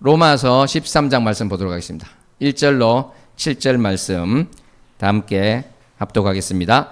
로마서 13장 말씀 보도록 하겠습니다. 1절로 7절 말씀 다 함께 합독하겠습니다.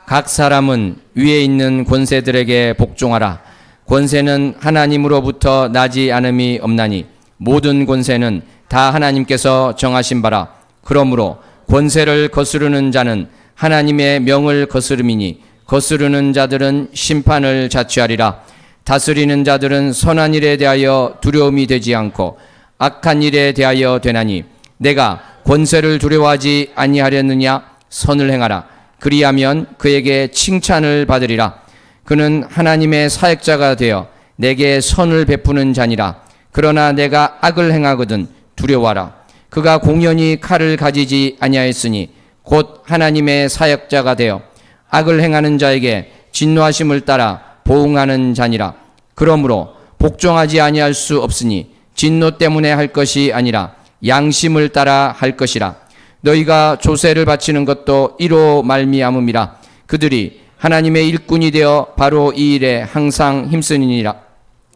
각 사람은 위에 있는 권세들에게 복종하라. 권세는 하나님으로부터 나지 않음이 없나니 모든 권세는 다 하나님께서 정하신 바라. 그러므로 권세를 거스르는 자는 하나님의 명을 거스름이니 거스르는 자들은 심판을 자취하리라. 다스리는 자들은 선한 일에 대하여 두려움이 되지 않고 악한 일에 대하여 되나니 내가 권세를 두려워하지 아니하려느냐. 선을 행하라. 그리하면 그에게 칭찬을 받으리라. 그는 하나님의 사역자가 되어 내게 선을 베푸는 자니라. 그러나 내가 악을 행하거든 두려워하라. 그가 공연히 칼을 가지지 아니하였으니 곧 하나님의 사역자가 되어 악을 행하는 자에게 진노하심을 따라 보응하는 자니라. 그러므로 복종하지 아니할 수 없으니 진노 때문에 할 것이 아니라 양심을 따라 할 것이라. 너희가 조세를 바치는 것도 이로 말미암음이라. 그들이 하나님의 일꾼이 되어 바로 이 일에 항상 힘쓰니라.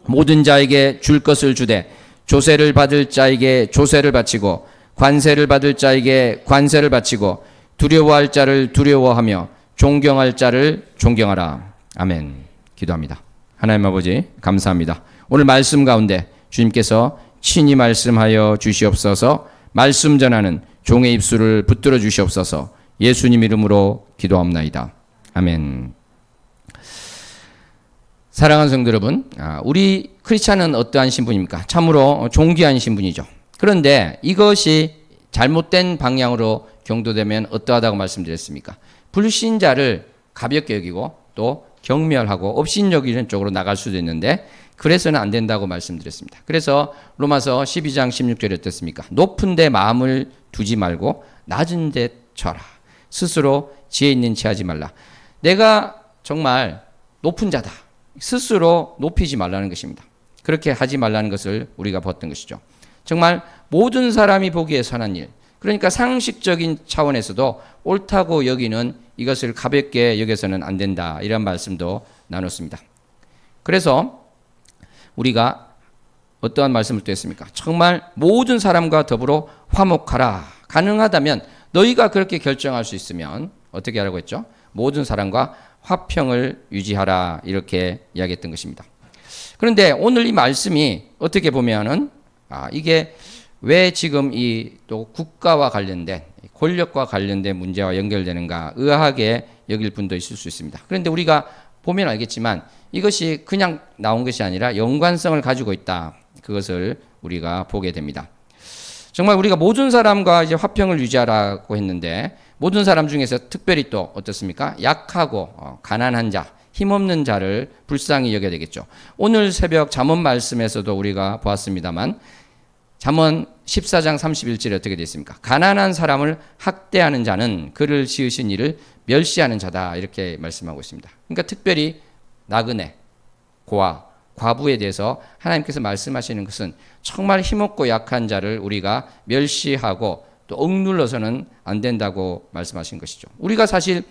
모든 자에게 줄 것을 주되 조세를 받을 자에게 조세를 바치고 관세를 받을 자에게 관세를 바치고 두려워할 자를 두려워하며 존경할 자를 존경하라. 아멘. 기도합니다. 하나님 아버지 감사합니다. 오늘 말씀 가운데 주님께서 친히 말씀하여 주시옵소서. 말씀 전하는 종의 입술을 붙들어 주시옵소서. 예수님 이름으로 기도합나이다. 아멘. 사랑하는 성도 여러분, 우리 크리스찬은 어떠한 신분입니까? 참으로 존귀한 신분이죠. 그런데 이것이 잘못된 방향으로 경도되면 어떠하다고 말씀드렸습니까? 불신자를 가볍게 여기고 또 경멸하고 업신여기는 쪽으로 나갈 수도 있는데 그래서는 안 된다고 말씀드렸습니다. 그래서 로마서 12장 16절에 어떻습니까? 높은 데 마음을 두지 말고 낮은 데 쳐라. 스스로 지혜 있는 체 하지 말라. 내가 정말 높은 자다. 스스로 높이지 말라는 것입니다. 그렇게 하지 말라는 것을 우리가 봤던 것이죠. 정말 모든 사람이 보기에 선한 일, 그러니까 상식적인 차원에서도 옳다고 여기는 이것을 가볍게 여겨서는 안 된다. 이런 말씀도 나눴습니다. 그래서 우리가 어떠한 말씀을 또 했습니까? 정말 모든 사람과 더불어 화목하라. 가능하다면 너희가 그렇게 결정할 수 있으면 어떻게 하라고 했죠? 모든 사람과 화평을 유지하라. 이렇게 이야기했던 것입니다. 그런데 오늘 이 말씀이 어떻게 보면은 이게 왜 지금 이 또 국가와 관련된 권력과 관련된 문제와 연결되는가 의아하게 여길 분도 있을 수 있습니다. 그런데 우리가 보면 알겠지만 이것이 그냥 나온 것이 아니라 연관성을 가지고 있다. 그것을 우리가 보게 됩니다. 정말 우리가 모든 사람과 이제 화평을 유지하라고 했는데 모든 사람 중에서 특별히 또 어떻습니까? 약하고 가난한 자, 힘없는 자를 불쌍히 여겨야 되겠죠. 오늘 새벽 잠언 말씀에서도 우리가 보았습니다만 잠언 14장 31절에 어떻게 되어 있습니까? 가난한 사람을 학대하는 자는 그를 지으신 이를 멸시하는 자다. 이렇게 말씀하고 있습니다. 그러니까 특별히 나그네, 고아, 과부에 대해서 하나님께서 말씀하시는 것은 정말 힘없고 약한 자를 우리가 멸시하고 또 억눌러서는 안 된다고 말씀하신 것이죠. 우리가 사실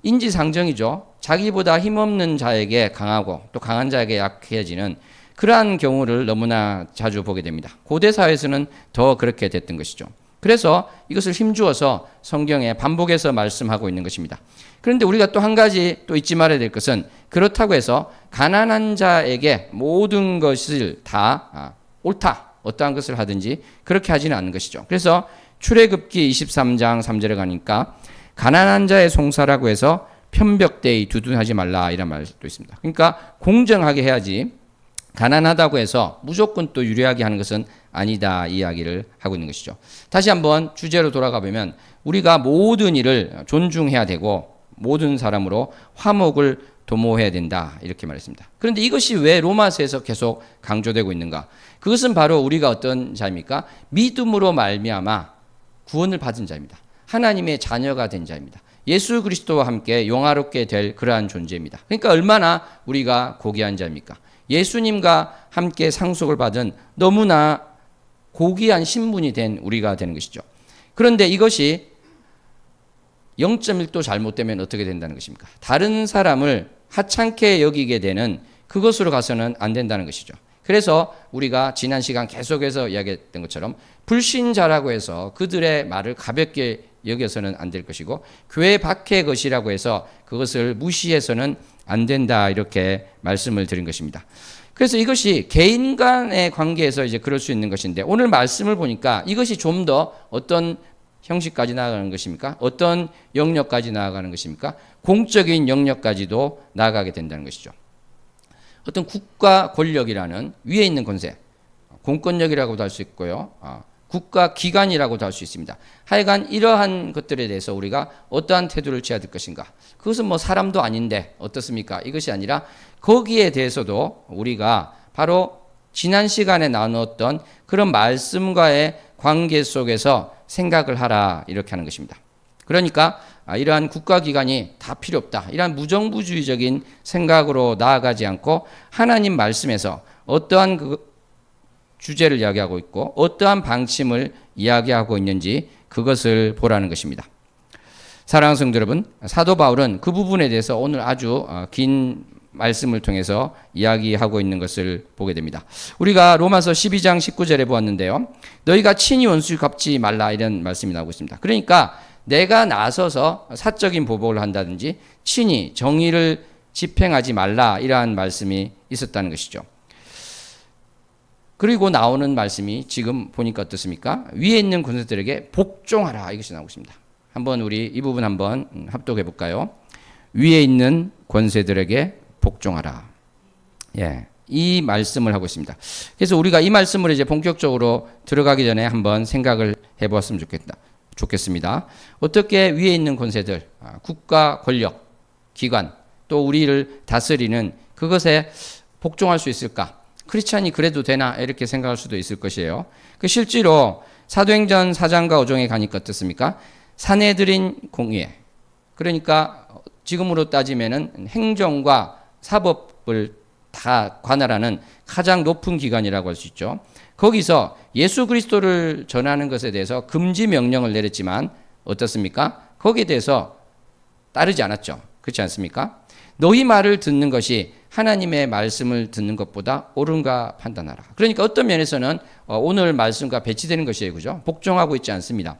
인지상정이죠. 자기보다 힘없는 자에게 강하고 또 강한 자에게 약해지는 그러한 경우를 너무나 자주 보게 됩니다. 고대 사회에서는 더 그렇게 됐던 것이죠. 그래서 이것을 힘주어서 성경에 반복해서 말씀하고 있는 것입니다. 그런데 우리가 또 한 가지 또 잊지 말아야 될 것은 그렇다고 해서 가난한 자에게 모든 것을 다 옳다, 어떠한 것을 하든지 그렇게 하지는 않는 것이죠. 그래서 출애굽기 23장 3절에 가니까 가난한 자의 송사라고 해서 편벽되이 두둔하지 말라 이런 말도 있습니다. 그러니까 공정하게 해야지 가난하다고 해서 무조건 또 유리하게 하는 것은 아니다 이야기를 하고 있는 것이죠. 다시 한번 주제로 돌아가 보면 우리가 모든 일을 존중해야 되고 모든 사람으로 화목을 도모해야 된다 이렇게 말했습니다. 그런데 이것이 왜 로마서에서 계속 강조되고 있는가? 그것은 바로 우리가 어떤 자입니까? 믿음으로 말미암아 구원을 받은 자입니다. 하나님의 자녀가 된 자입니다. 예수 그리스도와 함께 영화롭게 될 그러한 존재입니다. 그러니까 얼마나 우리가 고귀한 자입니까? 예수님과 함께 상속을 받은 너무나 고귀한 신분이 된 우리가 되는 것이죠. 그런데 이것이 0.1도 잘못되면 어떻게 된다는 것입니까? 다른 사람을 하찮게 여기게 되는 그것으로 가서는 안 된다는 것이죠. 그래서 우리가 지난 시간 계속해서 이야기했던 것처럼 불신자라고 해서 그들의 말을 가볍게 여겨서는 안 될 것이고 교회 밖의 것이라고 해서 그것을 무시해서는 안 된다 이렇게 말씀을 드린 것입니다. 그래서 이것이 개인 간의 관계에서 이제 그럴 수 있는 것인데 오늘 말씀을 보니까 이것이 좀 더 어떤 형식까지 나아가는 것입니까? 어떤 영역까지 나아가는 것입니까? 공적인 영역까지도 나아가게 된다는 것이죠. 어떤 국가 권력이라는 위에 있는 권세, 공권력이라고도 할 수 있고요. 국가 기관이라고도 할 수 있습니다. 하여간 이러한 것들에 대해서 우리가 어떠한 태도를 취해야 될 것인가? 그것은 뭐 사람도 아닌데 어떻습니까? 이것이 아니라 거기에 대해서도 우리가 바로 지난 시간에 나누었던 그런 말씀과의 관계 속에서 생각을 하라 이렇게 하는 것입니다. 그러니까 이러한 국가기관이 다 필요 없다. 이러한 무정부주의적인 생각으로 나아가지 않고 하나님 말씀에서 어떠한 그 주제를 이야기하고 있고 어떠한 방침을 이야기하고 있는지 그것을 보라는 것입니다. 사랑하는 성도 여러분, 사도 바울은 그 부분에 대해서 오늘 아주 긴 말씀을 통해서 이야기하고 있는 것을 보게 됩니다. 우리가 로마서 12장 19절에 보았는데요. 너희가 친히 원수 갚지 말라 이런 말씀이 나오고 있습니다. 그러니까 내가 나서서 사적인 보복을 한다든지 친히 정의를 집행하지 말라 이러한 말씀이 있었다는 것이죠. 그리고 나오는 말씀이 지금 보니까 어떻습니까? 위에 있는 군사들에게 복종하라 이것이 나오고 있습니다. 한번 우리 이 부분 한번 합독해 볼까요? 위에 있는 권세들에게 복종하라. 예, 이 말씀을 하고 있습니다. 그래서 우리가 이 말씀을 이제 본격적으로 들어가기 전에 한번 생각을 해보았으면 좋겠습니다. 어떻게 위에 있는 권세들, 국가 권력, 기관, 또 우리를 다스리는 그것에 복종할 수 있을까? 크리스찬이 그래도 되나? 이렇게 생각할 수도 있을 것이에요. 실제로 사도행전 4장과 5장에 가니까 어떻습니까? 사내들인 공의회. 그러니까 지금으로 따지면은 행정과 사법을 다 관할하는 가장 높은 기관이라고 할 수 있죠. 거기서 예수 그리스도를 전하는 것에 대해서 금지 명령을 내렸지만 어떻습니까? 거기에 대해서 따르지 않았죠. 그렇지 않습니까? 너희 말을 듣는 것이 하나님의 말씀을 듣는 것보다 옳은가 판단하라. 그러니까 어떤 면에서는 오늘 말씀과 배치되는 것이에요. 그죠? 복종하고 있지 않습니다.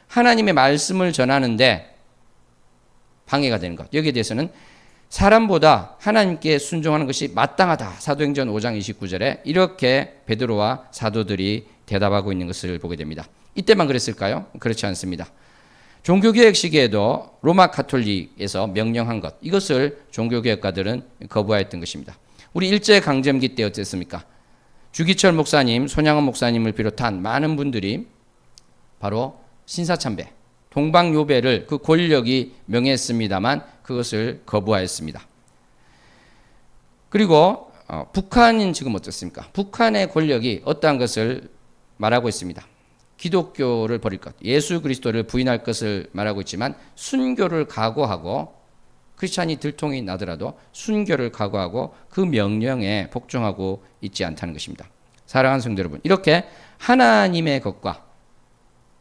하나님의 말씀을 전하는데 방해가 되는 것. 여기에 대해서는 사람보다 하나님께 순종하는 것이 마땅하다. 사도행전 5장 29절에 이렇게 베드로와 사도들이 대답하고 있는 것을 보게 됩니다. 이때만 그랬을까요? 그렇지 않습니다. 종교개혁 시기에도 로마 가톨릭에서 명령한 것, 이것을 종교개혁가들은 거부하였던 것입니다. 우리 일제강점기 때 어땠습니까? 주기철 목사님, 손양원 목사님을 비롯한 많은 분들이 바로 신사참배, 동방요배를 그 권력이 명했습니다만 그것을 거부하였습니다. 그리고 북한은 지금 어떻습니까? 북한의 권력이 어떠한 것을 말하고 있습니다. 기독교를 버릴 것, 예수 그리스도를 부인할 것을 말하고 있지만 순교를 각오하고 크리스찬이 들통이 나더라도 순교를 각오하고 그 명령에 복종하고 있지 않다는 것입니다. 사랑하는 성도 여러분, 이렇게 하나님의 것과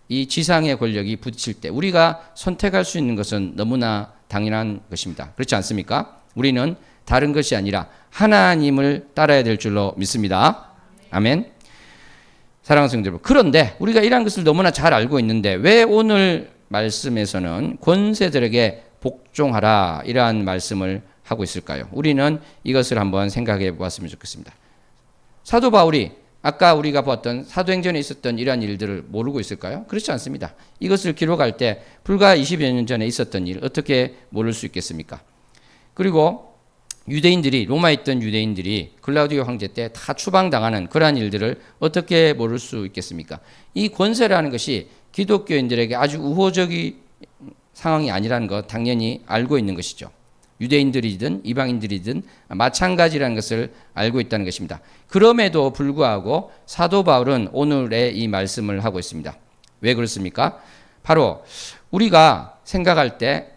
이 지상의 권력이 부딪힐 때 우리가 선택할 수 있는 것은 너무나 당연한 것입니다. 그렇지 않습니까? 우리는 다른 것이 아니라 하나님을 따라야 될 줄로 믿습니다. 아멘. 사랑하는 성도 여러분, 그런데 우리가 이러한 것을 너무나 잘 알고 있는데 왜 오늘 말씀에서는 권세들에게 복종하라 이러한 말씀을 하고 있을까요? 우리는 이것을 한번 생각해 보았으면 좋겠습니다. 사도 바울이 아까 우리가 보았던 사도행전에 있었던 이러한 일들을 모르고 있을까요? 그렇지 않습니다. 이것을 기록할 때 불과 20여 년 전에 있었던 일 어떻게 모를 수 있겠습니까? 그리고 유대인들이 로마에 있던 유대인들이 글라우디오 황제 때 다 추방당하는 그러한 일들을 어떻게 모를 수 있겠습니까? 이 권세라는 것이 기독교인들에게 아주 우호적인 상황이 아니라는 것 당연히 알고 있는 것이죠. 유대인들이든 이방인들이든 마찬가지라는 것을 알고 있다는 것입니다. 그럼에도 불구하고 사도 바울은 오늘의 이 말씀을 하고 있습니다. 왜 그렇습니까? 바로 우리가 생각할 때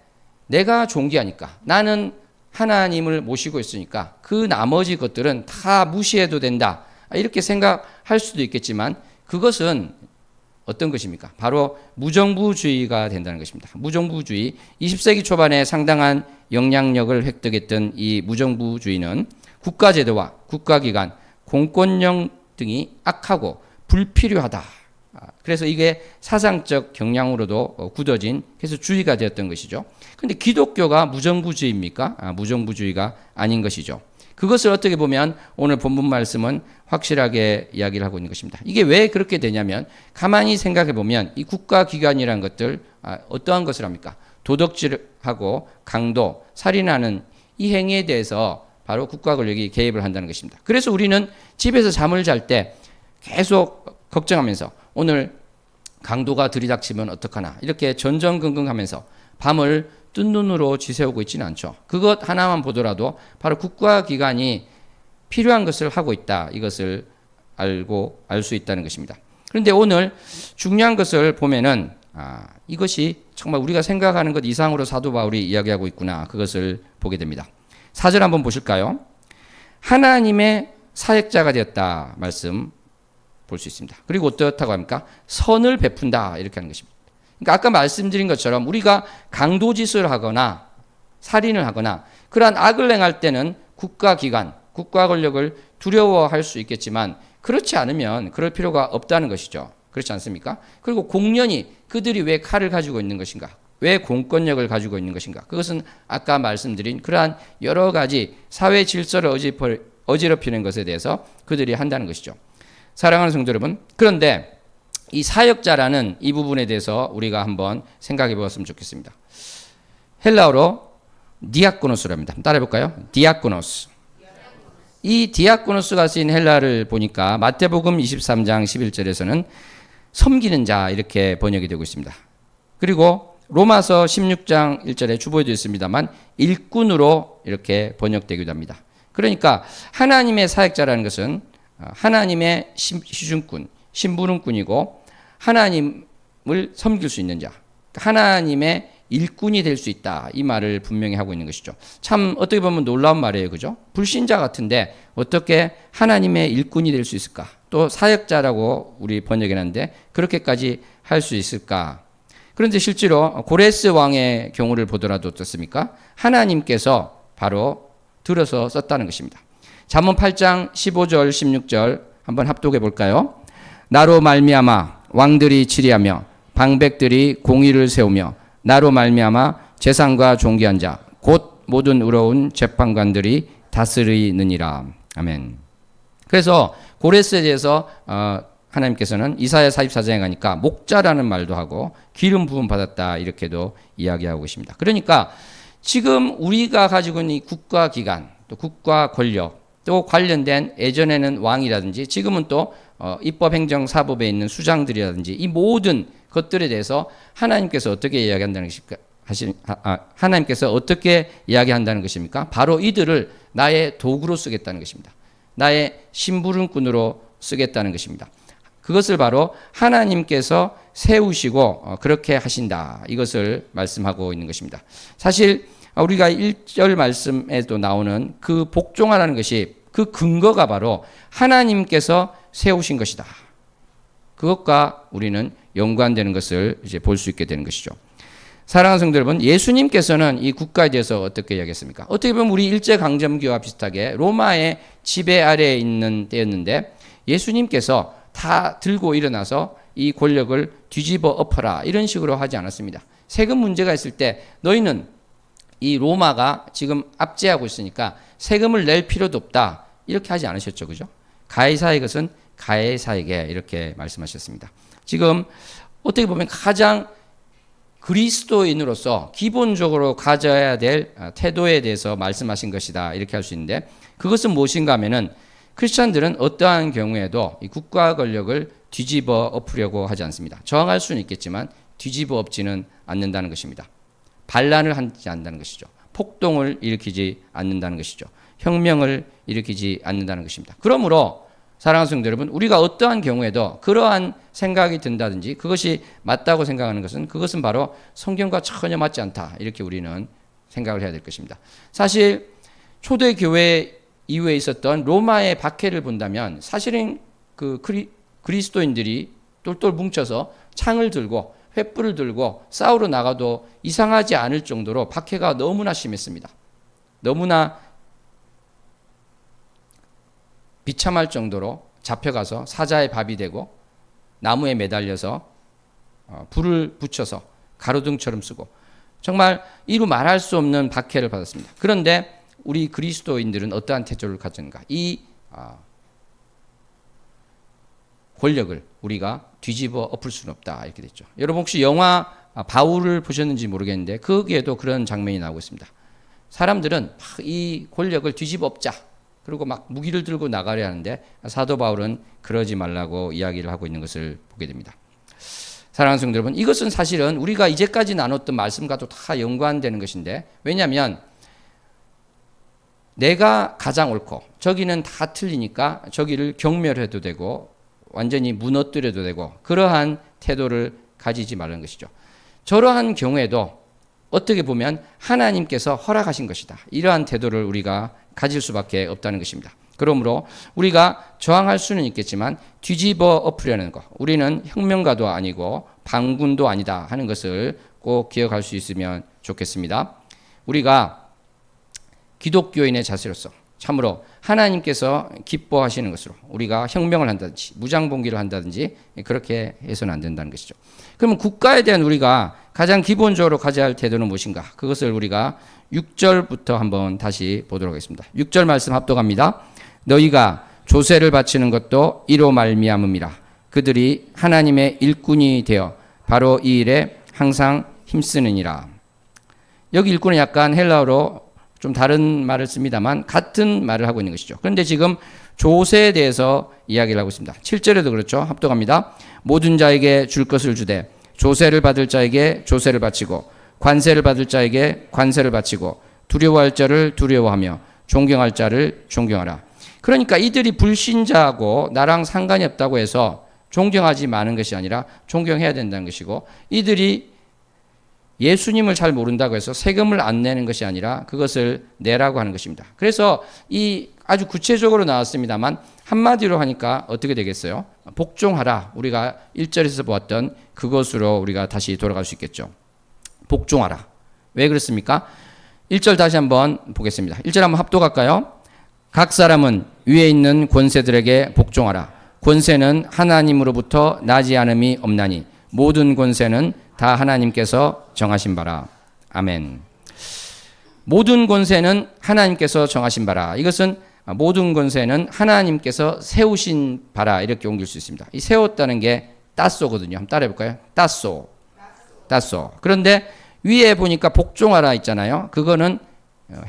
내가 존귀하니까 나는 하나님을 모시고 있으니까 그 나머지 것들은 다 무시해도 된다. 이렇게 생각할 수도 있겠지만 그것은 어떤 것입니까? 바로 무정부주의가 된다는 것입니다. 무정부주의, 20세기 초반에 상당한 영향력을 획득했던 이 무정부주의는 국가제도와 국가기관, 공권력 등이 악하고 불필요하다. 그래서 이게 사상적 경향으로도 굳어진 그래서 주의가 되었던 것이죠. 그런데 기독교가 무정부주의입니까? 무정부주의가 아닌 것이죠. 그것을 어떻게 보면 오늘 본문 말씀은 확실하게 이야기를 하고 있는 것입니다. 이게 왜 그렇게 되냐면 가만히 생각해 보면 이 국가기관이라는 것들 어떠한 것을 합니까? 도덕질하고 강도, 살인하는 이 행위에 대해서 바로 국가 권력이 개입을 한다는 것입니다. 그래서 우리는 집에서 잠을 잘 때 계속 걱정하면서 오늘 강도가 들이닥치면 어떡하나 이렇게 전전긍긍하면서 밤을 뜬 눈으로 지새우고 있지는 않죠. 그것 하나만 보더라도 바로 국가기관이 필요한 것을 하고 있다. 이것을 알고 알 수 있다는 것입니다. 그런데 오늘 중요한 것을 보면은 이것이 정말 우리가 생각하는 것 이상으로 사도 바울이 이야기하고 있구나. 그것을 보게 됩니다. 4절 한번 보실까요? 하나님의 사역자가 되었다. 말씀 볼 수 있습니다. 그리고 어떻다고 합니까? 선을 베푼다. 이렇게 하는 것입니다. 그러니까 아까 말씀드린 것처럼 우리가 강도짓을 하거나 살인을 하거나 그러한 악을 행할 때는 국가기관, 국가 권력을 두려워할 수 있겠지만 그렇지 않으면 그럴 필요가 없다는 것이죠. 그렇지 않습니까? 그리고 공연히 그들이 왜 칼을 가지고 있는 것인가? 왜 공권력을 가지고 있는 것인가? 그것은 아까 말씀드린 그러한 여러 가지 사회 질서를 어지럽히는 것에 대해서 그들이 한다는 것이죠. 사랑하는 성도 여러분, 그런데 이 사역자라는 이 부분에 대해서 우리가 한번 생각해 보았으면 좋겠습니다. 헬라어로 디아코노스랍니다. 따라해 볼까요? 디아코노스. 이 디아코노스가 쓰인 헬라를 보니까 마태복음 23장 11절에서는 섬기는 자 이렇게 번역이 되고 있습니다. 그리고 로마서 16장 1절에 주보에도 있습니다만 일꾼으로 이렇게 번역되기도 합니다. 그러니까 하나님의 사역자라는 것은 하나님의 시중꾼, 심부름꾼이고 하나님을 섬길 수 있는 자, 하나님의 일꾼이 될 수 있다. 이 말을 분명히 하고 있는 것이죠. 참 어떻게 보면 놀라운 말이에요. 그죠? 불신자 같은데 어떻게 하나님의 일꾼이 될 수 있을까? 또 사역자라고 우리 번역해놨는데 그렇게까지 할 수 있을까? 그런데 실제로 고레스 왕의 경우를 보더라도 어떻습니까? 하나님께서 바로 들어서 썼다는 것입니다. 잠언 8장 15절 16절 한번 합독해 볼까요? 나로 말미암아 왕들이 치리하며 방백들이 공의를 세우며 나로 말미암아 재상과 존귀한 자 곧 모든 의로운 재판관들이 다스리느니라. 아멘. 그래서 고레스에 대해서 하나님께서는 이사야 44장에 가니까 목자라는 말도 하고 기름 부음 받았다 이렇게도 이야기하고 계십니다. 그러니까 지금 우리가 가지고 있는 이 국가기관 또 국가 권력 또 관련된 예전에는 왕이라든지 지금은 또 입법행정사법에 있는 수장들이라든지 이 모든 것들에 대해서 하나님께서 어떻게 이야기한다는 것입니까? 하나님께서 어떻게 이야기한다는 것입니까? 바로 이들을 나의 도구로 쓰겠다는 것입니다. 나의 심부름꾼으로 쓰겠다는 것입니다. 그것을 바로 하나님께서 세우시고 그렇게 하신다. 이것을 말씀하고 있는 것입니다. 사실 우리가 1절 말씀에도 나오는 그 복종하라는 것이 그 근거가 바로 하나님께서 세우신 것이다. 그것과 우리는 연관되는 것을 이제 볼 수 있게 되는 것이죠. 사랑하는 성도 여러분, 예수님께서는 이 국가에 대해서 어떻게 이야기했습니까? 어떻게 보면 우리 일제강점기와 비슷하게 로마의 지배 아래에 있는 때였는데 예수님께서 다 들고 일어나서 이 권력을 뒤집어 엎어라 이런 식으로 하지 않았습니다. 세금 문제가 있을 때 너희는 이 로마가 지금 압제하고 있으니까 세금을 낼 필요도 없다 이렇게 하지 않으셨죠. 그죠? 가이사의 것은 가이사에게 이렇게 말씀하셨습니다. 지금 어떻게 보면 가장 그리스도인으로서 기본적으로 가져야 될 태도에 대해서 말씀하신 것이다 이렇게 할 수 있는데 그것은 무엇인가 하면은 크리스천들은 어떠한 경우에도 이 국가 권력을 뒤집어 엎으려고 하지 않습니다. 저항할 수는 있겠지만 뒤집어 엎지는 않는다는 것입니다. 반란을 하지 않는다는 것이죠. 폭동을 일으키지 않는다는 것이죠. 혁명을 일으키지 않는다는 것입니다. 그러므로 사랑하는 성도 여러분, 우리가 어떠한 경우에도 그러한 생각이 든다든지 그것이 맞다고 생각하는 것은 그것은 바로 성경과 전혀 맞지 않다. 이렇게 우리는 생각을 해야 될 것입니다. 사실 초대 교회 이후에 있었던 로마의 박해를 본다면 사실은 그 그리스도인들이 똘똘 뭉쳐서 창을 들고 횃불을 들고 싸우러 나가도 이상하지 않을 정도로 박해가 너무나 심했습니다. 너무나 비참할 정도로 잡혀가서 사자의 밥이 되고 나무에 매달려서 불을 붙여서 가로등처럼 쓰고 정말 이루 말할 수 없는 박해를 받았습니다. 그런데 우리 그리스도인들은 어떠한 태도를 가졌는가? 이 권력을 우리가 뒤집어 엎을 수는 없다 이렇게 됐죠. 여러분 혹시 영화 바울을 보셨는지 모르겠는데 거기에도 그런 장면이 나오고 있습니다. 사람들은 막 이 권력을 뒤집어 엎자 그리고 막 무기를 들고 나가려 하는데 사도 바울은 그러지 말라고 이야기를 하고 있는 것을 보게 됩니다. 사랑하는 성도 여러분, 이것은 사실은 우리가 이제까지 나눴던 말씀과도 다 연관되는 것인데, 왜냐하면 내가 가장 옳고 저기는 다 틀리니까 저기를 경멸해도 되고 완전히 무너뜨려도 되고 그러한 태도를 가지지 말라는 것이죠. 저러한 경우에도 어떻게 보면 하나님께서 허락하신 것이다. 이러한 태도를 우리가 가질 수밖에 없다는 것입니다. 그러므로 우리가 저항할 수는 있겠지만 뒤집어 엎으려는 것, 우리는 혁명가도 아니고 반군도 아니다 하는 것을 꼭 기억할 수 있으면 좋겠습니다. 우리가 기독교인의 자세로서 참으로 하나님께서 기뻐하시는 것으로 우리가 혁명을 한다든지 무장봉기를 한다든지 그렇게 해서는 안 된다는 것이죠. 그러면 국가에 대한 우리가 가장 기본적으로 가져야 할 태도는 무엇인가? 그것을 우리가 6절부터 한번 다시 보도록 하겠습니다. 6절 말씀 합독합니다. 너희가 조세를 바치는 것도 이로 말미암음이라. 그들이 하나님의 일꾼이 되어 바로 이 일에 항상 힘쓰느니라. 여기 일꾼은 약간 헬라어로 좀 다른 말을 씁니다만 같은 말을 하고 있는 것이죠. 그런데 지금 조세에 대해서 이야기를 하고 있습니다. 7절에도 그렇죠. 합독합니다. 모든 자에게 줄 것을 주되 조세를 받을 자에게 조세를 바치고 관세를 받을 자에게 관세를 바치고 두려워할 자를 두려워하며 존경할 자를 존경하라. 그러니까 이들이 불신자하고 나랑 상관이 없다고 해서 존경하지 마는 것이 아니라 존경해야 된다는 것이고, 이들이 예수님을 잘 모른다고 해서 세금을 안 내는 것이 아니라 그것을 내라고 하는 것입니다. 그래서 이 아주 구체적으로 나왔습니다만 한마디로 하니까 어떻게 되겠어요? 복종하라. 우리가 1절에서 보았던 그것으로 우리가 다시 돌아갈 수 있겠죠. 복종하라. 왜 그렇습니까? 1절 다시 한번 보겠습니다. 1절 한번 합독할까요? 각 사람은 위에 있는 권세들에게 복종하라. 권세는 하나님으로부터 나지 않음이 없나니 모든 권세는 다 하나님께서 정하신 바라. 아멘. 모든 권세는 하나님께서 정하신 바라. 이것은 모든 권세는 하나님께서 세우신 바라. 이렇게 옮길 수 있습니다. 이 세웠다는 게 따쏘거든요. 한번 따라해 볼까요? 따쏘. 따쏘. 그런데 위에 보니까 복종하라 있잖아요. 그거는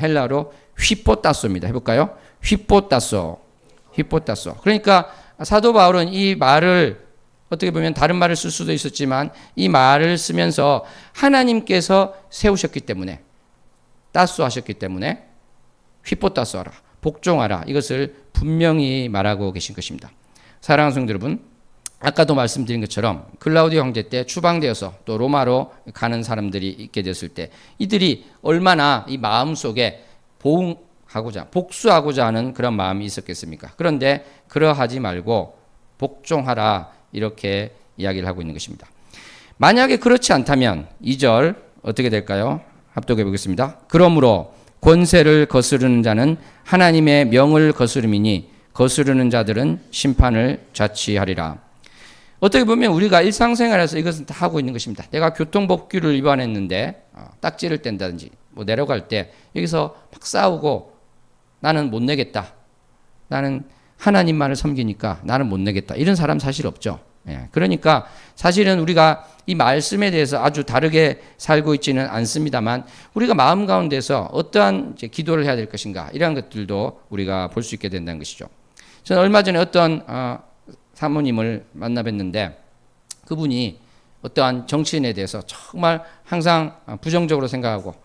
헬라로 휘포따쏘입니다. 해볼까요? 휘포따쏘. 휘포따쏘. 그러니까 사도 바울은 이 말을 어떻게 보면 다른 말을 쓸 수도 있었지만 이 말을 쓰면서 하나님께서 세우셨기 때문에 따쏘하셨기 때문에 휘포따쏘하라. 복종하라. 이것을 분명히 말하고 계신 것입니다. 사랑하는 성도 여러분, 아까도 말씀드린 것처럼 글라우디오 황제 때 추방되어서 또 로마로 가는 사람들이 있게 됐을 때 이들이 얼마나 이 마음속에 보응하고자 복수하고자 하는 그런 마음이 있었겠습니까? 그런데 그러하지 말고 복종하라 이렇게 이야기를 하고 있는 것입니다. 만약에 그렇지 않다면 2절 어떻게 될까요? 합독해 보겠습니다. 그러므로 권세를 거스르는 자는 하나님의 명을 거스름이니 거스르는 자들은 심판을 자취하리라. 어떻게 보면 우리가 일상생활에서 이것은 다 하고 있는 것입니다. 내가 교통법규를 위반했는데 딱지를 뗀다든지 뭐 내려갈 때 여기서 막 싸우고 나는 못 내겠다. 나는 하나님만을 섬기니까 나는 못 내겠다. 이런 사람 사실 없죠. 예, 그러니까 사실은 우리가 이 말씀에 대해서 아주 다르게 살고 있지는 않습니다만 우리가 마음 가운데서 어떠한 이제 기도를 해야 될 것인가 이런 것들도 우리가 볼 수 있게 된다는 것이죠. 저는 얼마 전에 어떤 사모님을 만나 뵀는데 그분이 어떠한 정치인에 대해서 정말 항상 부정적으로 생각하고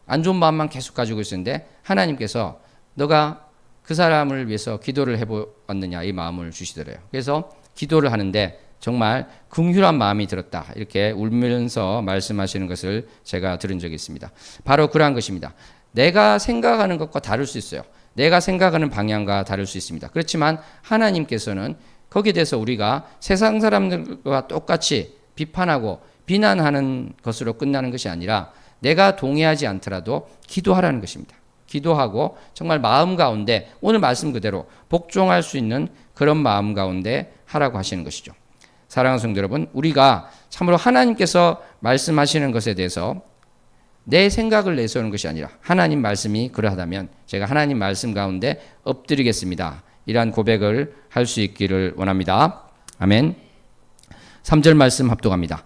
안 좋은 마음만 계속 가지고 있었는데 하나님께서 너가 그 사람을 위해서 기도를 해보았느냐 이 마음을 주시더래요. 그래서 기도를 하는데 정말 긍휼한 마음이 들었다 이렇게 울면서 말씀하시는 것을 제가 들은 적이 있습니다. 바로 그러한 것입니다. 내가 생각하는 것과 다를 수 있어요. 내가 생각하는 방향과 다를 수 있습니다. 그렇지만 하나님께서는 거기에 대해서 우리가 세상 사람들과 똑같이 비판하고 비난하는 것으로 끝나는 것이 아니라 내가 동의하지 않더라도 기도하라는 것입니다. 기도하고 정말 마음 가운데 오늘 말씀 그대로 복종할 수 있는 그런 마음 가운데 하라고 하시는 것이죠. 사랑하는 성도 여러분, 우리가 참으로 하나님께서 말씀하시는 것에 대해서 내 생각을 내세우는 것이 아니라 하나님 말씀이 그러하다면 제가 하나님 말씀 가운데 엎드리겠습니다. 이러한 고백을 할 수 있기를 원합니다. 아멘. 3절 말씀 합독합니다.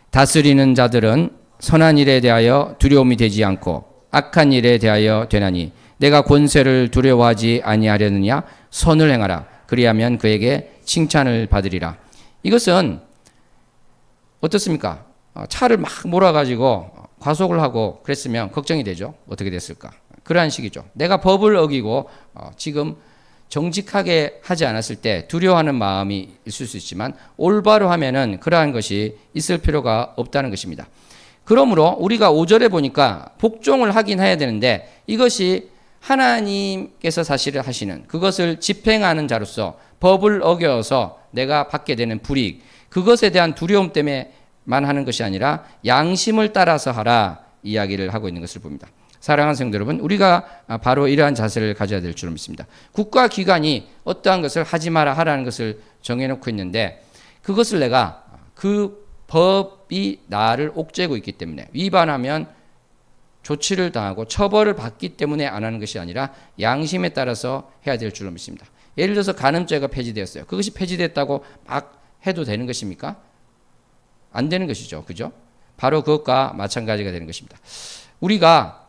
다스리는 자들은 선한 일에 대하여 두려움이 되지 않고 악한 일에 대하여 되나니 내가 권세를 두려워하지 아니하려느냐. 선을 행하라. 그리하면 그에게 칭찬을 받으리라. 이것은 어떻습니까? 차를 막 몰아가지고 과속을 하고 그랬으면 걱정이 되죠. 어떻게 됐을까? 그러한 식이죠. 내가 법을 어기고 지금 정직하게 하지 않았을 때 두려워하는 마음이 있을 수 있지만 올바로 하면은 그러한 것이 있을 필요가 없다는 것입니다. 그러므로 우리가 5절에 보니까 복종을 하긴 해야 되는데 이것이 하나님께서 사실을 하시는 그것을 집행하는 자로서 법을 어겨서 내가 받게 되는 불이익, 그것에 대한 두려움 때문에만 하는 것이 아니라 양심을 따라서 하라 이야기를 하고 있는 것을 봅니다. 사랑하는 성도 여러분, 우리가 바로 이러한 자세를 가져야 될 줄 믿습니다. 국가기관이 어떠한 것을 하지 마라 하라는 것을 정해놓고 있는데 그것을 내가 그 법이 나를 옥죄고 있기 때문에 위반하면 조치를 당하고 처벌을 받기 때문에 안 하는 것이 아니라 양심에 따라서 해야 될 줄로 믿습니다. 예를 들어서 간음죄가 폐지되었어요. 그것이 폐지됐다고 막 해도 되는 것입니까? 안 되는 것이죠. 그죠? 바로 그것과 마찬가지가 되는 것입니다. 우리가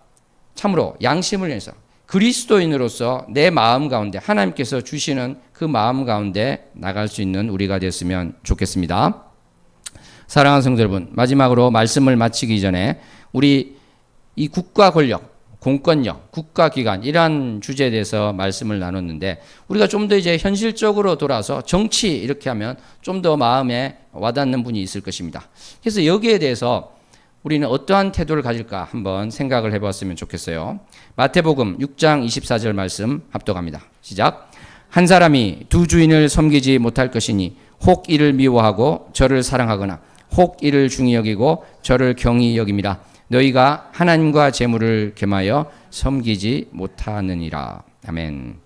참으로 양심을 위해서 그리스도인으로서 내 마음 가운데 하나님께서 주시는 그 마음 가운데 나갈 수 있는 우리가 됐으면 좋겠습니다. 사랑하는 성도 여러분, 마지막으로 말씀을 마치기 전에 우리 이 국가 권력, 공권력, 국가기관 이러한 주제에 대해서 말씀을 나눴는데 우리가 좀 더 이제 현실적으로 돌아서 정치 이렇게 하면 좀 더 마음에 와닿는 분이 있을 것입니다. 그래서 여기에 대해서 우리는 어떠한 태도를 가질까 한번 생각을 해봤으면 좋겠어요. 마태복음 6장 24절 말씀 합독합니다. 시작. 한 사람이 두 주인을 섬기지 못할 것이니 혹 이를 미워하고 저를 사랑하거나 혹 이를 중히 여기고 저를 경히 여김이라. 너희가 하나님과 재물을 겸하여 섬기지 못하느니라. 아멘.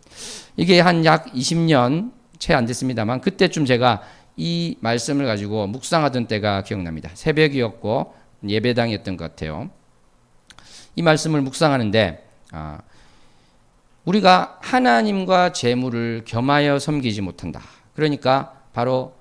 이게 한 약 20년 채 안 됐습니다만 그때쯤 제가 이 말씀을 가지고 묵상하던 때가 기억납니다. 새벽이었고 예배당이었던 것 같아요. 이 말씀을 묵상하는데 우리가 하나님과 재물을 겸하여 섬기지 못한다. 그러니까 바로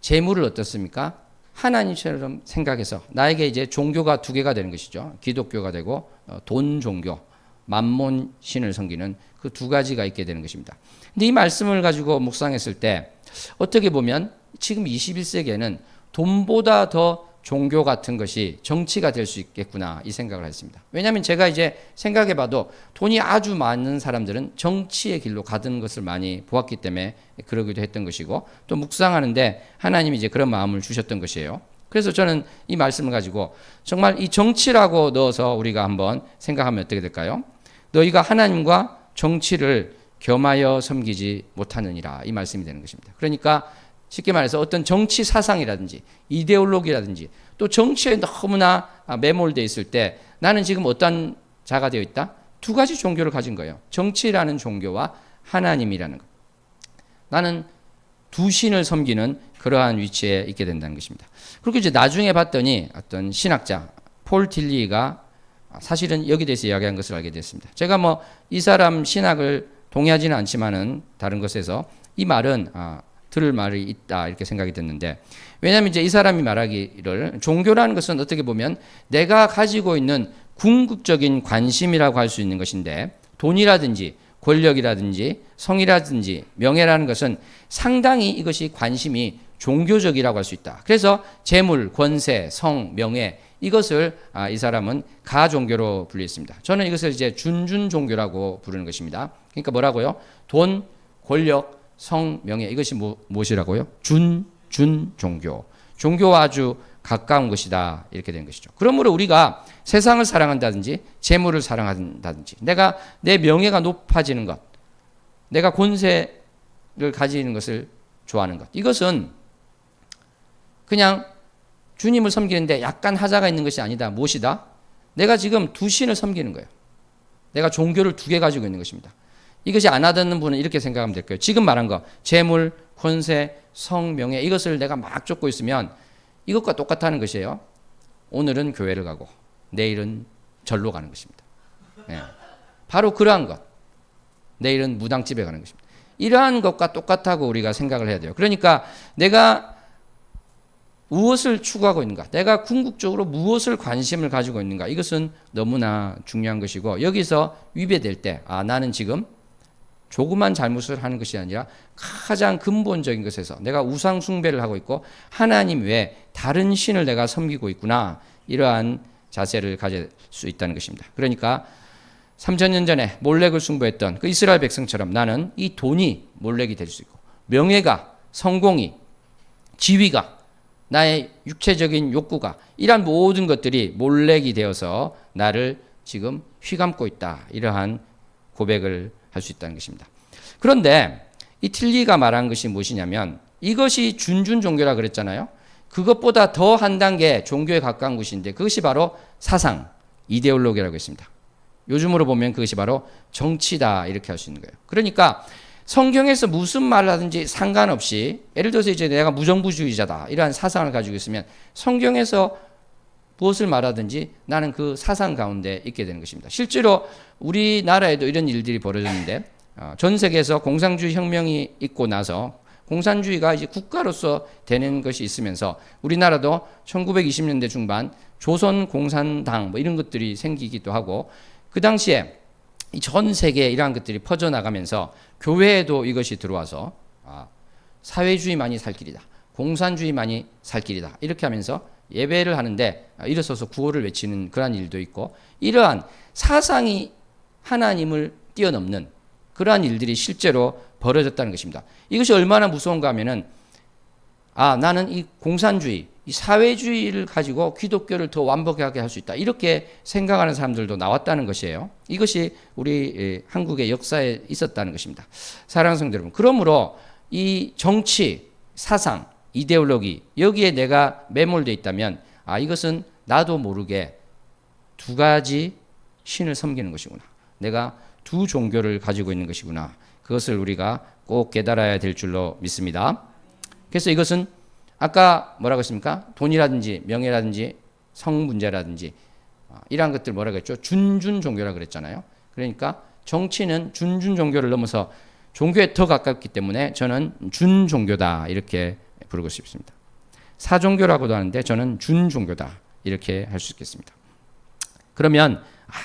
재물을 어떻습니까? 하나님처럼 생각해서 나에게 이제 종교가 두 개가 되는 것이죠. 기독교가 되고 돈 종교, 만몬 신을 섬기는 그 두 가지가 있게 되는 것입니다. 근데 이 말씀을 가지고 묵상했을 때 어떻게 보면 지금 21세기에는 돈보다 더 종교 같은 것이 정치가 될 수 있겠구나 이 생각을 했습니다. 왜냐하면 제가 이제 생각해봐도 돈이 아주 많은 사람들은 정치의 길로 가는 것을 많이 보았기 때문에 그러기도 했던 것이고 또 묵상하는데 하나님이 이제 그런 마음을 주셨던 것이에요. 그래서 저는 이 말씀을 가지고 정말 이 정치라고 넣어서 우리가 한번 생각하면 어떻게 될까요? 너희가 하나님과 정치를 겸하여 섬기지 못하느니라 이 말씀이 되는 것입니다. 그러니까 쉽게 말해서 어떤 정치 사상이라든지 이데올로기라든지 또 정치에 너무나 매몰되어 있을 때 나는 지금 어떤 자가 되어 있다? 두 가지 종교를 가진 거예요. 정치라는 종교와 하나님이라는 것. 나는 두 신을 섬기는 그러한 위치에 있게 된다는 것입니다. 그리고 이제 나중에 봤더니 어떤 신학자 폴 딜리가 사실은 여기 대해서 이야기한 것을 알게 됐습니다. 제가 뭐 이 사람 신학을 동의하지는 않지만은 다른 것에서 이 말은 들을 말이 있다 이렇게 생각이 됐는데 왜냐하면 이제 이 사람이 말하기를 종교라는 것은 어떻게 보면 내가 가지고 있는 궁극적인 관심이라고 할 수 있는 것인데 돈이라든지 권력이라든지 성이라든지 명예라는 것은 상당히 이것이 관심이 종교적이라고 할 수 있다. 그래서 재물, 권세, 성, 명예 이것을 이 사람은 가종교로 분류했습니다. 저는 이것을 이제 준준종교라고 부르는 것입니다. 그러니까 뭐라고요? 돈, 권력, 성, 명예 이것이 무엇이라고요? 준종교. 종교와 아주 가까운 것이다 이렇게 된 것이죠. 그러므로 우리가 세상을 사랑한다든지 재물을 사랑한다든지 내가 내 명예가 높아지는 것, 내가 권세를 가지는 것을 좋아하는 것 이것은 그냥 주님을 섬기는데 약간 하자가 있는 것이 아니다. 무엇이다? 내가 지금 두 신을 섬기는 거예요. 내가 종교를 두 개 가지고 있는 것입니다. 이것이 안 와닿는 분은 이렇게 생각하면 될 거예요. 지금 말한 거 재물, 권세, 성, 명예 이것을 내가 막 쫓고 있으면 이것과 똑같다는 것이에요. 오늘은 교회를 가고 내일은 절로 가는 것입니다. 예. 바로 그러한 것. 내일은 무당집에 가는 것입니다. 이러한 것과 똑같다고 우리가 생각을 해야 돼요. 그러니까 내가 무엇을 추구하고 있는가, 내가 궁극적으로 무엇을 관심을 가지고 있는가, 이것은 너무나 중요한 것이고, 여기서 위배될 때 나는 지금 조그만 잘못을 하는 것이 아니라 가장 근본적인 것에서 내가 우상 숭배를 하고 있고 하나님 외에 다른 신을 내가 섬기고 있구나, 이러한 자세를 가질 수 있다는 것입니다. 그러니까 3000년 전에 몰렉을 숭배했던 그 이스라엘 백성처럼 나는 이 돈이 몰렉이 될 수 있고, 명예가, 성공이, 지위가, 나의 육체적인 욕구가, 이러한 모든 것들이 몰렉이 되어서 나를 지금 휘감고 있다, 이러한 고백을 할 수 있다는 것입니다. 그런데 이 틸리가 말한 것이 무엇이냐면, 이것이 준준 종교라 그랬잖아요. 그것보다 더 한 단계 종교에 가까운 것인데, 그것이 바로 사상, 이데올로기라고 했습니다. 요즘으로 보면 그것이 바로 정치다, 이렇게 할 수 있는 거예요. 그러니까 성경에서 무슨 말을 하든지 상관없이, 예를 들어서 이제 내가 무정부주의자다, 이러한 사상을 가지고 있으면 성경에서 무엇을 말하든지 나는 그 사상 가운데 있게 되는 것입니다. 실제로 우리나라에도 이런 일들이 벌어졌는데, 전 세계에서 공산주의 혁명이 있고 나서 공산주의가 이제 국가로서 되는 것이 있으면서 우리나라도 1920년대 중반 조선공산당 뭐 이런 것들이 생기기도 하고, 그 당시에 전 세계에 이러한 것들이 퍼져나가면서 교회에도 이것이 들어와서 사회주의만이 살 길이다, 공산주의만이 살 길이다, 이렇게 하면서 예배를 하는데 일어서서 구호를 외치는 그러한 일도 있고, 이러한 사상이 하나님을 뛰어넘는 그러한 일들이 실제로 벌어졌다는 것입니다. 이것이 얼마나 무서운가 하면은, 나는 이 공산주의, 이 사회주의를 가지고 기독교를 더 완벽하게 할 수 있다, 이렇게 생각하는 사람들도 나왔다는 것이에요. 이것이 우리 한국의 역사에 있었다는 것입니다. 사랑하는 성도 여러분, 그러므로 이 정치, 사상, 이데올로기, 여기에 내가 매몰되어 있다면 이것은 나도 모르게 두 가지 신을 섬기는 것이구나, 내가 두 종교를 가지고 있는 것이구나, 그것을 우리가 꼭 깨달아야 될 줄로 믿습니다. 그래서 이것은 아까 뭐라고 했습니까? 돈이라든지 명예라든지 성 문제라든지 이러한 것들 뭐라고 했죠? 준준 종교라고 그랬잖아요. 그러니까 정치는 준준 종교를 넘어서 종교에 더 가깝기 때문에 저는 준 종교다, 이렇게 부르고 싶습니다. 사종교라고도 하는데 저는 준 종교다, 이렇게 할 수 있겠습니다. 그러면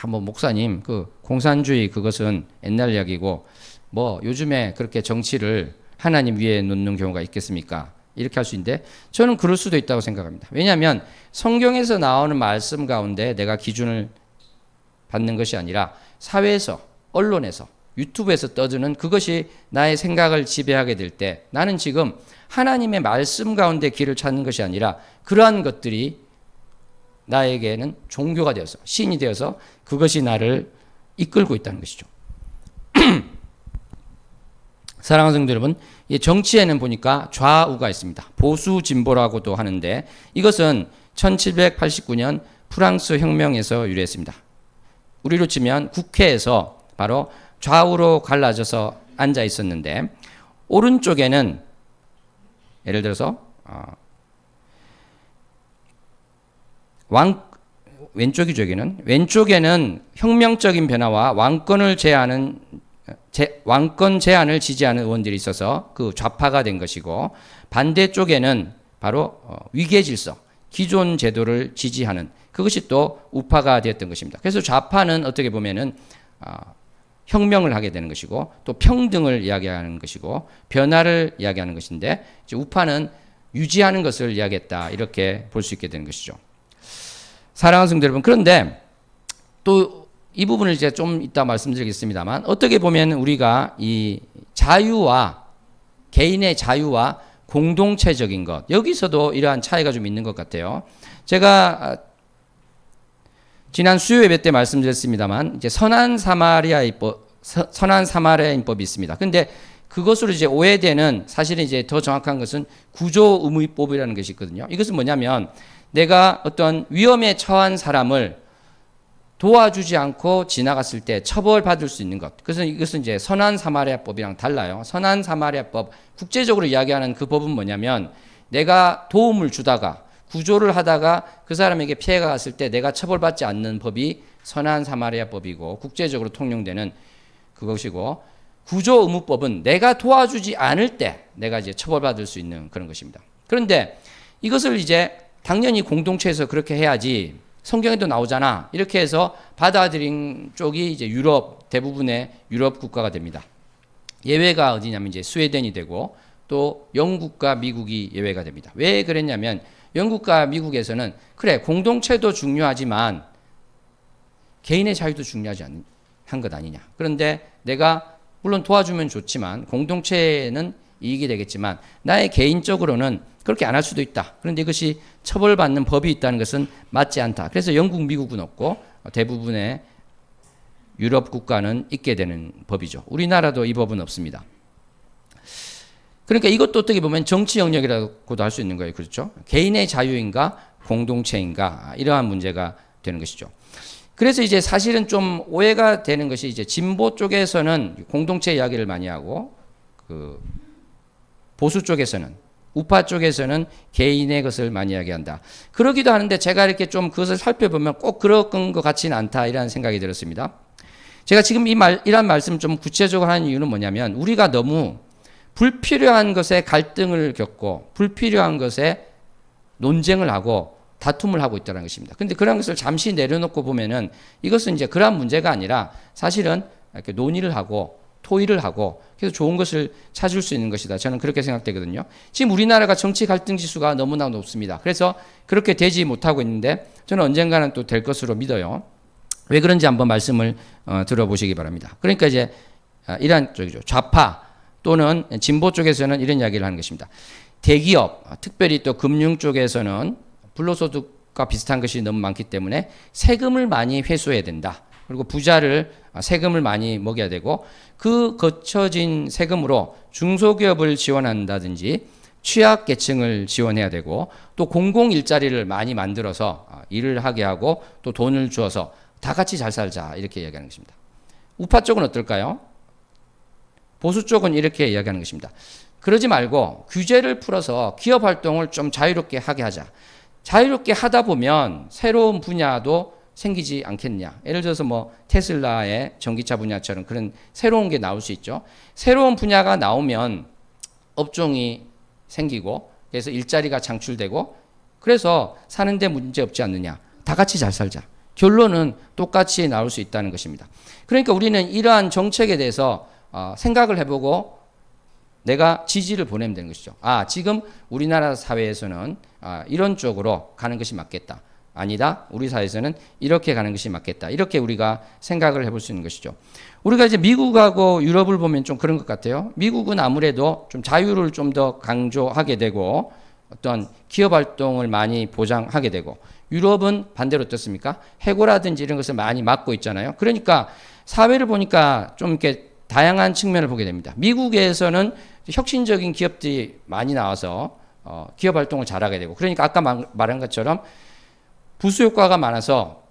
뭐 목사님 그 공산주의 그것은 옛날 이야기고 뭐 요즘에 그렇게 정치를 하나님 위에 놓는 경우가 있겠습니까? 이렇게 할 수 있는데 저는 그럴 수도 있다고 생각합니다. 왜냐하면 성경에서 나오는 말씀 가운데 내가 기준을 받는 것이 아니라 사회에서, 언론에서, 유튜브에서 떠드는 그것이 나의 생각을 지배하게 될 때 나는 지금 하나님의 말씀 가운데 길을 찾는 것이 아니라 그러한 것들이 나에게는 종교가 되어서, 신이 되어서 그것이 나를 이끌고 있다는 것이죠. 사랑하는 성도 여러분, 정치에는 보니까 좌우가 있습니다. 보수 진보라고도 하는데 이것은 1789년 프랑스 혁명에서 유래했습니다. 우리로 치면 국회에서 바로 좌우로 갈라져서 앉아 있었는데, 오른쪽에는 예를 들어서 왼쪽이죠. 왼쪽에는 혁명적인 변화와 왕권 제한을 지지하는 의원들이 있어서 그 좌파가 된 것이고, 반대쪽에는 바로 위계 질서, 기존 제도를 지지하는 그것이 또 우파가 되었던 것입니다. 그래서 좌파는 어떻게 보면은 혁명을 하게 되는 것이고, 또 평등을 이야기하는 것이고, 변화를 이야기하는 것인데, 이제 우파는 유지하는 것을 이야기했다, 이렇게 볼 수 있게 되는 것이죠. 사랑하는 성도 여러분, 그런데 또 이 부분을 이제 좀 이따 말씀드리겠습니다만, 어떻게 보면 우리가 이 자유와 개인의 자유와 공동체적인 것, 여기서도 이러한 차이가 좀 있는 것 같아요. 제가 지난 수요 예배 때 말씀드렸습니다만, 이제 선한 사마리아 인법이 있습니다. 근데 그것으로 이제 오해되는, 사실은 이제 더 정확한 것은 구조의무법이라는 것이 있거든요. 이것은 뭐냐면 내가 어떤 위험에 처한 사람을 도와주지 않고 지나갔을 때 처벌받을 수 있는 것. 그래서 이것은 이제 선한 사마리아법이랑 달라요. 선한 사마리아법, 국제적으로 이야기하는 그 법은 뭐냐면 내가 도움을 주다가 구조를 하다가 그 사람에게 피해가 갔을 때 내가 처벌받지 않는 법이 선한 사마리아법이고 국제적으로 통용되는 그것이고, 구조 의무법은 내가 도와주지 않을 때 내가 이제 처벌받을 수 있는 그런 것입니다. 그런데 이것을 이제 당연히 공동체에서 그렇게 해야지, 성경에도 나오잖아, 이렇게 해서 받아들인 쪽이 이제 유럽, 대부분의 유럽 국가가 됩니다. 예외가 어디냐면 이제 스웨덴이 되고 또 영국과 미국이 예외가 됩니다. 왜 그랬냐면 영국과 미국에서는 그래, 공동체도 중요하지만 개인의 자유도 중요하지 한 것 아니냐. 그런데 내가 물론 도와주면 좋지만 공동체는 이익이 되겠지만 나의 개인적으로는 그렇게 안 할 수도 있다. 그런데 이것이 처벌받는 법이 있다는 것은 맞지 않다. 그래서 영국, 미국은 없고 대부분의 유럽 국가는 있게 되는 법이죠. 우리나라도 이 법은 없습니다. 그러니까 이것도 어떻게 보면 정치 영역이라고도 할 수 있는 거예요. 그렇죠? 개인의 자유인가 공동체인가, 이러한 문제가 되는 것이죠. 그래서 이제 사실은 좀 오해가 되는 것이, 이제 진보 쪽에서는 공동체 이야기를 많이 하고 그 보수 쪽에서는, 우파 쪽에서는 개인의 것을 많이 이야기한다. 그러기도 하는데 제가 이렇게 좀 그것을 살펴보면 꼭 그런 것 같지는 않다, 이라는 생각이 들었습니다. 제가 지금 이런 말씀을 좀 구체적으로 하는 이유는 뭐냐면, 우리가 너무 불필요한 것에 갈등을 겪고 불필요한 것에 논쟁을 하고 다툼을 하고 있다는 것입니다. 그런데 그런 것을 잠시 내려놓고 보면은 이것은 이제 그러한 문제가 아니라 사실은 이렇게 논의를 하고 토의를 하고 그래서 좋은 것을 찾을 수 있는 것이다. 저는 그렇게 생각되거든요. 지금 우리나라가 정치 갈등 지수가 너무나 높습니다. 그래서 그렇게 되지 못하고 있는데 저는 언젠가는 또 될 것으로 믿어요. 왜 그런지 한번 말씀을 들어보시기 바랍니다. 그러니까 이제 이러한 쪽이죠. 좌파 또는 진보 쪽에서는 이런 이야기를 하는 것입니다. 대기업, 특별히 또 금융 쪽에서는 불로소득과 비슷한 것이 너무 많기 때문에 세금을 많이 회수해야 된다. 그리고 부자를 세금을 많이 먹여야 되고, 그 거쳐진 세금으로 중소기업을 지원한다든지 취약계층을 지원해야 되고, 또 공공 일자리를 많이 만들어서 일을 하게 하고 또 돈을 주어서 다 같이 잘 살자, 이렇게 이야기하는 것입니다. 우파 쪽은 어떨까요? 보수 쪽은 이렇게 이야기하는 것입니다. 그러지 말고 규제를 풀어서 기업 활동을 좀 자유롭게 하게 하자. 자유롭게 하다 보면 새로운 분야도 생기지 않겠냐. 예를 들어서 뭐 테슬라의 전기차 분야처럼 그런 새로운 게 나올 수 있죠. 새로운 분야가 나오면 업종이 생기고 그래서 일자리가 창출되고 그래서 사는데 문제 없지 않느냐. 다 같이 잘 살자. 결론은 똑같이 나올 수 있다는 것입니다. 그러니까 우리는 이러한 정책에 대해서 생각을 해보고 내가 지지를 보내면 되는 것이죠. 지금 우리나라 사회에서는 이런 쪽으로 가는 것이 맞겠다. 아니다. 우리 사회에서는 이렇게 가는 것이 맞겠다. 이렇게 우리가 생각을 해볼 수 있는 것이죠. 우리가 이제 미국하고 유럽을 보면 좀 그런 것 같아요. 미국은 아무래도 좀 자유를 좀 더 강조하게 되고 어떤 기업 활동을 많이 보장하게 되고, 유럽은 반대로 어떻습니까? 해고라든지 이런 것을 많이 막고 있잖아요. 그러니까 사회를 보니까 좀 이렇게 다양한 측면을 보게 됩니다. 미국에서는 혁신적인 기업들이 많이 나와서 기업 활동을 잘하게 되고, 그러니까 아까 말한 것처럼 부수 효과가 많아서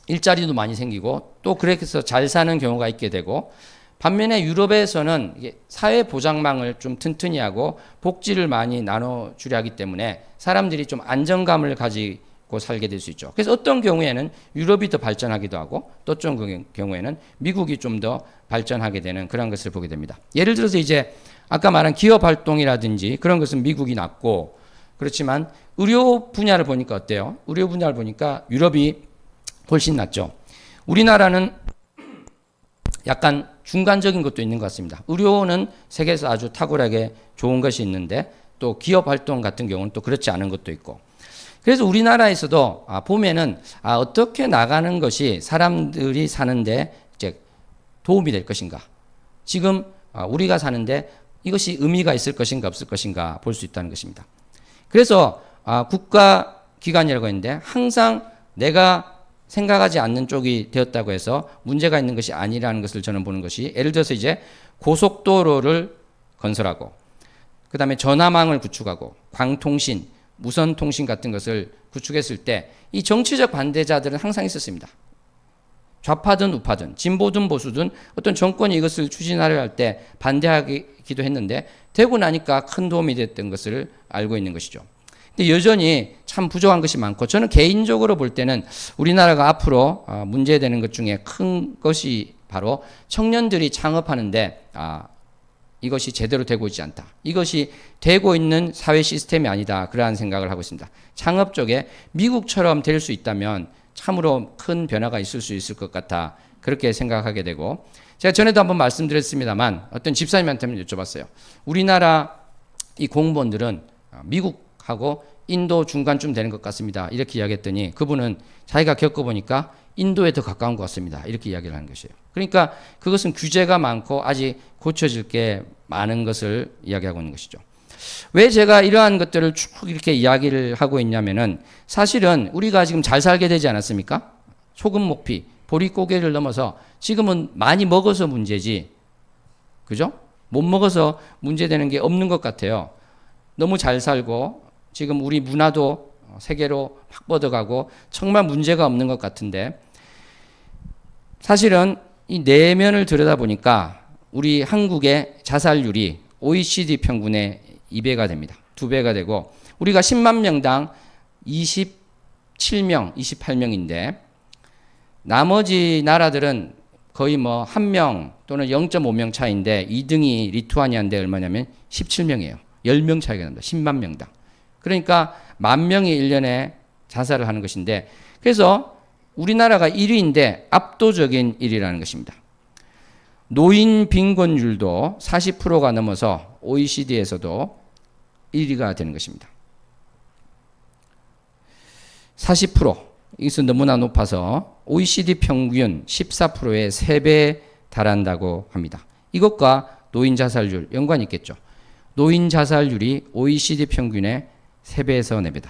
일자리도 많이 생기고 또 그래서 잘 사는 경우가 있게 되고, 반면에 유럽에서는 이게 사회 보장망을 좀 튼튼히 하고 복지를 많이 나눠주려 하기 때문에 사람들이 좀 안정감을 가지고 살게 될 수 있죠. 그래서 어떤 경우에는 유럽이 더 발전하기도 하고 또 어떤 경우에는 미국이 좀 더 발전하게 되는 그런 것을 보게 됩니다. 예를 들어서 이제 아까 말한 기업 활동이라든지 그런 것은 미국이 낫고, 그렇지만 의료 분야를 보니까 어때요? 의료 분야를 보니까 유럽이 훨씬 낫죠. 우리나라는 약간 중간적인 것도 있는 것 같습니다. 의료는 세계에서 아주 탁월하게 좋은 것이 있는데 또 기업 활동 같은 경우는 또 그렇지 않은 것도 있고, 그래서 우리나라에서도 보면은 어떻게 나가는 것이 사람들이 사는데 이제 도움이 될 것인가, 지금 우리가 사는데 이것이 의미가 있을 것인가 없을 것인가 볼 수 있다는 것입니다. 그래서 국가 기관이라고 했는데 항상 내가 생각하지 않는 쪽이 되었다고 해서 문제가 있는 것이 아니라는 것을 저는 보는 것이, 예를 들어서 이제 고속도로를 건설하고 그 다음에 전화망을 구축하고 광통신, 무선통신 같은 것을 구축했을 때 이 정치적 반대자들은 항상 있었습니다. 좌파든 우파든 진보든 보수든 어떤 정권이 이것을 추진하려 할 때 반대하기도 했는데 되고 나니까 큰 도움이 됐던 것을 알고 있는 것이죠. 근데 여전히 참 부족한 것이 많고 저는 개인적으로 볼 때는 우리나라가 앞으로 문제되는 것 중에 큰 것이 바로 청년들이 창업하는데 이것이 제대로 되고 있지 않다. 이것이 되고 있는 사회 시스템이 아니다. 그러한 생각을 하고 있습니다. 창업 쪽에 미국처럼 될 수 있다면 참으로 큰 변화가 있을 수 있을 것 같아. 그렇게 생각하게 되고 제가 전에도 한번 말씀드렸습니다만 어떤 집사님한테 여쭤봤어요. 우리나라 이 공무원들은 미국하고 인도 중간쯤 되는 것 같습니다. 이렇게 이야기했더니 그분은 자기가 겪어보니까 인도에 더 가까운 것 같습니다. 이렇게 이야기를 하는 것이에요. 그러니까 그것은 규제가 많고 아직 고쳐질 게 많은 것을 이야기하고 있는 것이죠. 왜 제가 이러한 것들을 쭉 이렇게 이야기를 하고 있냐면은 사실은 우리가 지금 잘 살게 되지 않았습니까? 소금 목피, 보릿고개를 넘어서 지금은 많이 먹어서 문제지. 그죠? 못 먹어서 문제되는 게 없는 것 같아요. 너무 잘 살고 지금 우리 문화도 세계로 확 뻗어가고 정말 문제가 없는 것 같은데 사실은 이 내면을 들여다보니까 우리 한국의 자살률이 OECD 평균의 2배가 됩니다. 2배가 되고 우리가 10만 명당 27명, 28명인데 나머지 나라들은 거의 뭐 1명 또는 0.5명 차이인데 2등이 리투아니아인데 얼마냐면 17명이에요. 10명 차이가 납니다. 10만 명당. 그러니까 10,000명이 1년에 자살을 하는 것인데 그래서 우리나라가 1위인데 압도적인 1위라는 것입니다. 노인 빈곤율도 40%가 넘어서 OECD에서도 1위가 되는 것입니다. 40% 이것은 너무나 높아서 OECD 평균 14%의 3배에 달한다고 합니다. 이것과 노인 자살률 연관이 있겠죠. 노인 자살률이 OECD 평균의 3배에서 4배다.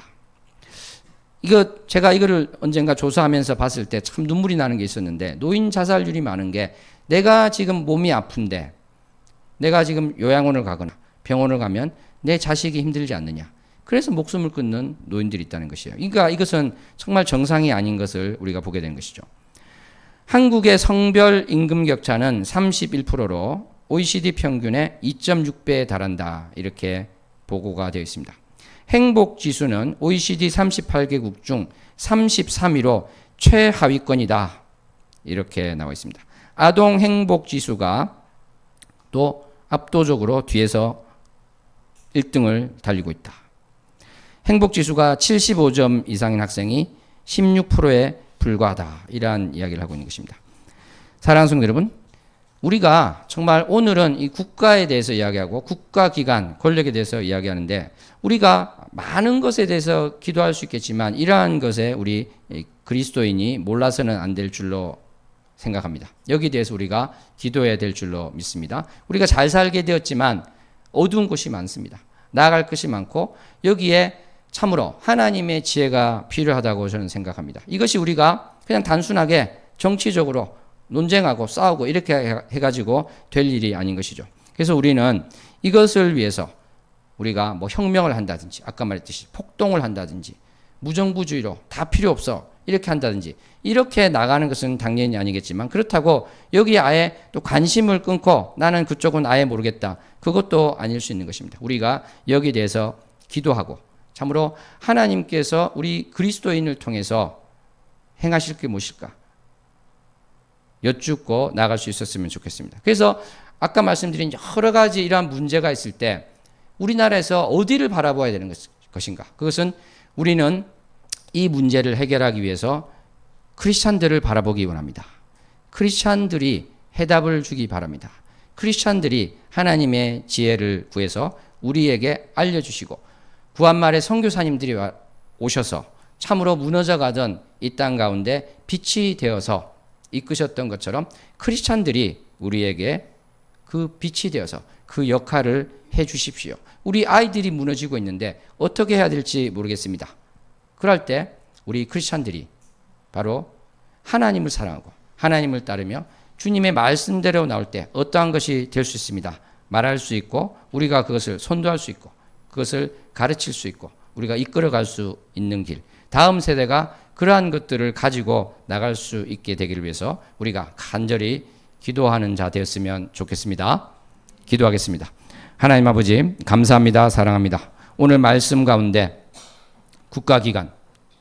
제가 이거를 언젠가 조사하면서 봤을 때 참 눈물이 나는 게 있었는데 노인 자살률이 많은 게 내가 지금 몸이 아픈데 내가 지금 요양원을 가거나 병원을 가면 내 자식이 힘들지 않느냐. 그래서 목숨을 끊는 노인들이 있다는 것이에요. 그러니까 이것은 정말 정상이 아닌 것을 우리가 보게 되는 것이죠. 한국의 성별 임금 격차는 31%로 OECD 평균의 2.6배에 달한다. 이렇게 보고가 되어 있습니다. 행복 지수는 OECD 38개국 중 33위로 최하위권이다. 이렇게 나와 있습니다. 아동 행복 지수가 또 압도적으로 뒤에서 1등을 달리고 있다. 행복 지수가 75점 이상인 학생이 16%에 불과하다. 이러한 이야기를 하고 있는 것입니다. 사랑하는 성도 여러분, 우리가 정말 오늘은 이 국가에 대해서 이야기하고 국가기관, 권력에 대해서 이야기하는데 우리가 많은 것에 대해서 기도할 수 있겠지만 이러한 것에 우리 그리스도인이 몰라서는 안 될 줄로 생각합니다. 여기에 대해서 우리가 기도해야 될 줄로 믿습니다. 우리가 잘 살게 되었지만 어두운 곳이 많습니다. 나아갈 것이 많고 여기에 참으로 하나님의 지혜가 필요하다고 저는 생각합니다. 이것이 우리가 그냥 단순하게 정치적으로 논쟁하고 싸우고 이렇게 해가지고 될 일이 아닌 것이죠. 그래서 우리는 이것을 위해서 우리가 뭐 혁명을 한다든지 아까 말했듯이 폭동을 한다든지 무정부주의로 다 필요 없어 이렇게 한다든지 이렇게 나가는 것은 당연히 아니겠지만 그렇다고 여기에 아예 또 관심을 끊고 나는 그쪽은 아예 모르겠다. 그것도 아닐 수 있는 것입니다. 우리가 여기에 대해서 기도하고 참으로 하나님께서 우리 그리스도인을 통해서 행하실 게 무엇일까? 여쭙고 나갈 수 있었으면 좋겠습니다. 그래서 아까 말씀드린 여러 가지 이러한 문제가 있을 때 우리나라에서 어디를 바라봐야 되는 것인가? 그것은 우리는 이 문제를 해결하기 위해서 크리스찬들을 바라보기 원합니다. 크리스찬들이 해답을 주기 바랍니다. 크리스찬들이 하나님의 지혜를 구해서 우리에게 알려주시고 구한말의 선교사님들이 오셔서 참으로 무너져가던 이 땅 가운데 빛이 되어서 이끄셨던 것처럼 크리스찬들이 우리에게 그 빛이 되어서 그 역할을 해 주십시오. 우리 아이들이 무너지고 있는데 어떻게 해야 될지 모르겠습니다. 그럴 때 우리 크리스찬들이 바로 하나님을 사랑하고 하나님을 따르며 주님의 말씀대로 나올 때 어떠한 것이 될 수 있습니다. 말할 수 있고 우리가 그것을 선도할 수 있고 그것을 가르칠 수 있고 우리가 이끌어갈 수 있는 길. 다음 세대가 그러한 것들을 가지고 나갈 수 있게 되기를 위해서 우리가 간절히 기도하는 자 되었으면 좋겠습니다. 기도하겠습니다. 하나님 아버지, 감사합니다. 사랑합니다. 오늘 말씀 가운데 국가기관,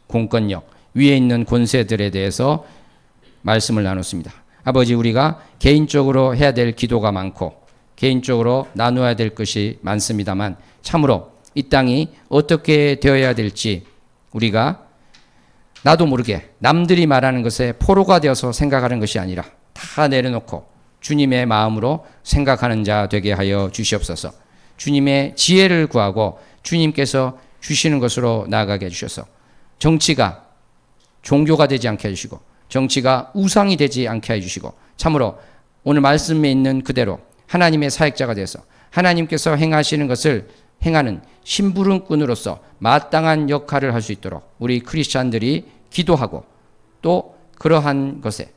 공권력, 위에 있는 권세들에 대해서 말씀을 나눴습니다. 아버지, 우리가 개인적으로 해야 될 기도가 많고 개인적으로 나누어야 될 것이 많습니다만 참으로 이 땅이 어떻게 되어야 될지 우리가 나도 모르게 남들이 말하는 것에 포로가 되어서 생각하는 것이 아니라 다 내려놓고 주님의 마음으로 생각하는 자 되게 하여 주시옵소서. 주님의 지혜를 구하고 주님께서 주시는 것으로 나아가게 해주셔서 정치가 종교가 되지 않게 해주시고 정치가 우상이 되지 않게 해주시고 참으로 오늘 말씀에 있는 그대로 하나님의 사역자가 되어서 하나님께서 행하시는 것을 행하는 심부름꾼으로서 마땅한 역할을 할 수 있도록 우리 크리스찬들이 기도하고 또 그러한 것에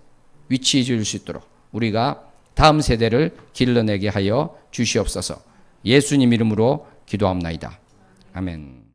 위치해 줄 수 있도록 우리가 다음 세대를 길러내게 하여 주시옵소서. 예수님 이름으로 기도합나이다. 아멘.